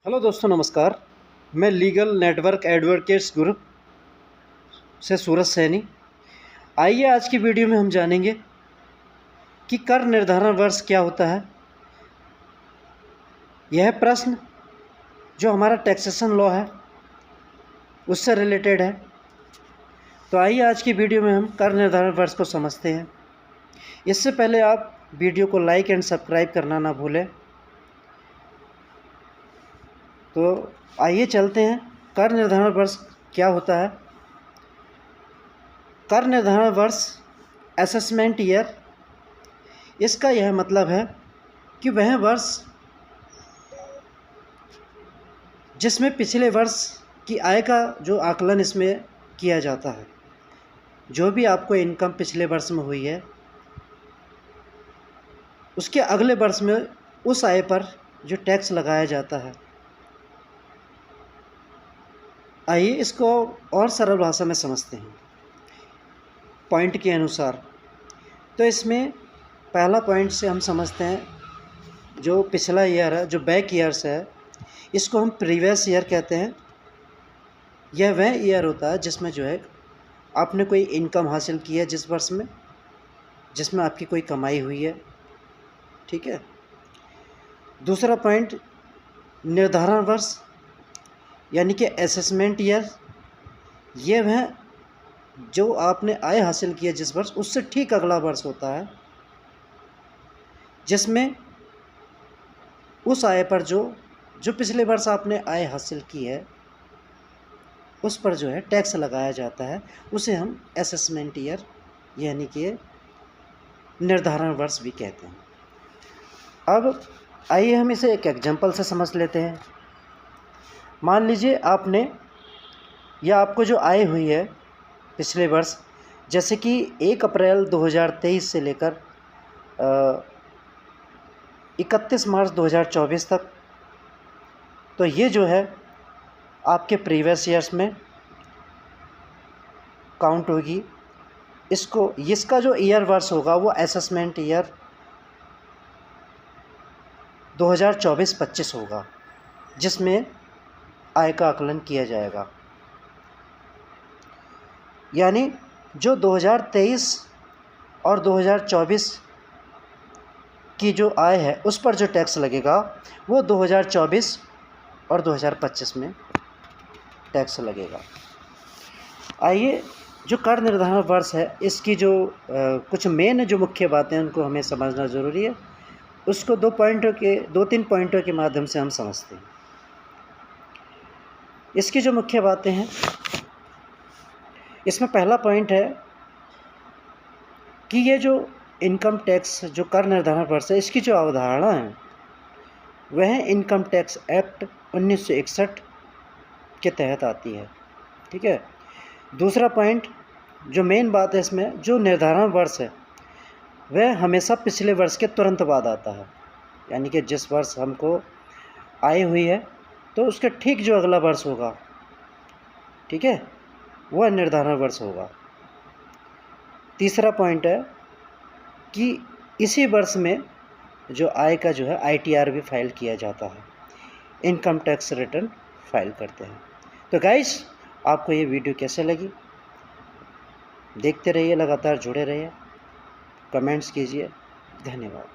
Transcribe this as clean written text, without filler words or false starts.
Hello दोस्तों, नमस्कार। मैं लीगल नेटवर्क एडवोकेट्स ग्रुप से सूरज सैनी। आइए आज की वीडियो में हम जानेंगे कि कर निर्धारण वर्ष क्या होता है। यह प्रश्न जो हमारा टैक्सेशन लॉ है उससे रिलेटेड है। तो आइए आज की वीडियो में हम कर निर्धारण वर्ष को समझते हैं। इससे पहले आप वीडियो को लाइक एंड सब्सक्राइब करना ना भूलें। तो आइए चलते हैं, कर निर्धारण वर्ष क्या होता है। कर निर्धारण वर्ष असेसमेंट ईयर, इसका यह मतलब है कि वह वर्ष जिसमें पिछले वर्ष की आय का जो आकलन इसमें किया जाता है। जो भी आपको इनकम पिछले वर्ष में हुई है उसके अगले वर्ष में उस आय पर जो टैक्स लगाया जाता है। आइए इसको और सरल भाषा में समझते हैं पॉइंट के अनुसार। तो इसमें पहला पॉइंट से हम समझते हैं, जो पिछला ईयर है, जो बैक ईयर्स है, इसको हम प्रीवियस ईयर कहते हैं। यह वह ईयर होता है जिसमें जो है आपने कोई इनकम हासिल की है, जिस वर्ष में जिसमें आपकी कोई कमाई हुई है। ठीक है। दूसरा पॉइंट, निर्धारण वर्ष यानी कि असेसमेंट ईयर। ये वह जो आपने आय हासिल की है जिस वर्ष, उससे ठीक अगला वर्ष होता है जिसमें उस आय पर जो पिछले वर्ष आपने आय हासिल की है उस पर जो है टैक्स लगाया जाता है। उसे हम असेसमेंट ईयर यानी कि निर्धारण वर्ष भी कहते हैं। अब आइए हम इसे एक एग्जांपल से समझ लेते हैं। मान लीजिए आपको जो आय हुई है पिछले वर्ष, जैसे कि 1 अप्रैल 2023 से लेकर 31 मार्च 2024 तक, तो ये जो है आपके प्रीवियस ईयर्स में काउंट होगी। इसका जो ईयर वर्ष होगा वो असेसमेंट ईयर 2024-25 होगा, जिसमें आय का आकलन किया जाएगा। यानी जो 2023 और 2024 की जो आय है उस पर जो टैक्स लगेगा वो 2024 और 2025 में टैक्स लगेगा। आइए, जो कर निर्धारण वर्ष है इसकी जो कुछ मेन जो मुख्य बातें हैं उनको हमें समझना ज़रूरी है। उसको 2-3 पॉइंटों के माध्यम से हम समझते हैं। इसकी जो मुख्य बातें हैं, इसमें पहला पॉइंट है कि ये जो इनकम टैक्स जो कर निर्धारण वर्ष है, इसकी जो अवधारणा है वह इनकम टैक्स एक्ट 1961 के तहत आती है। ठीक है। दूसरा पॉइंट, जो मेन बात है इसमें, जो निर्धारण वर्ष है वह हमेशा पिछले वर्ष के तुरंत बाद आता है। यानी कि जिस वर्ष हमको आय हुई है तो उसके ठीक जो अगला वर्ष होगा, ठीक है, वह निर्धारण वर्ष होगा। तीसरा पॉइंट है कि इसी वर्ष में जो आय का जो है ITR भी फाइल किया जाता है, इनकम टैक्स रिटर्न फाइल करते हैं। तो गाइस, आपको ये वीडियो कैसे लगी? देखते रहिए, लगातार जुड़े रहिए, कमेंट्स कीजिए। धन्यवाद।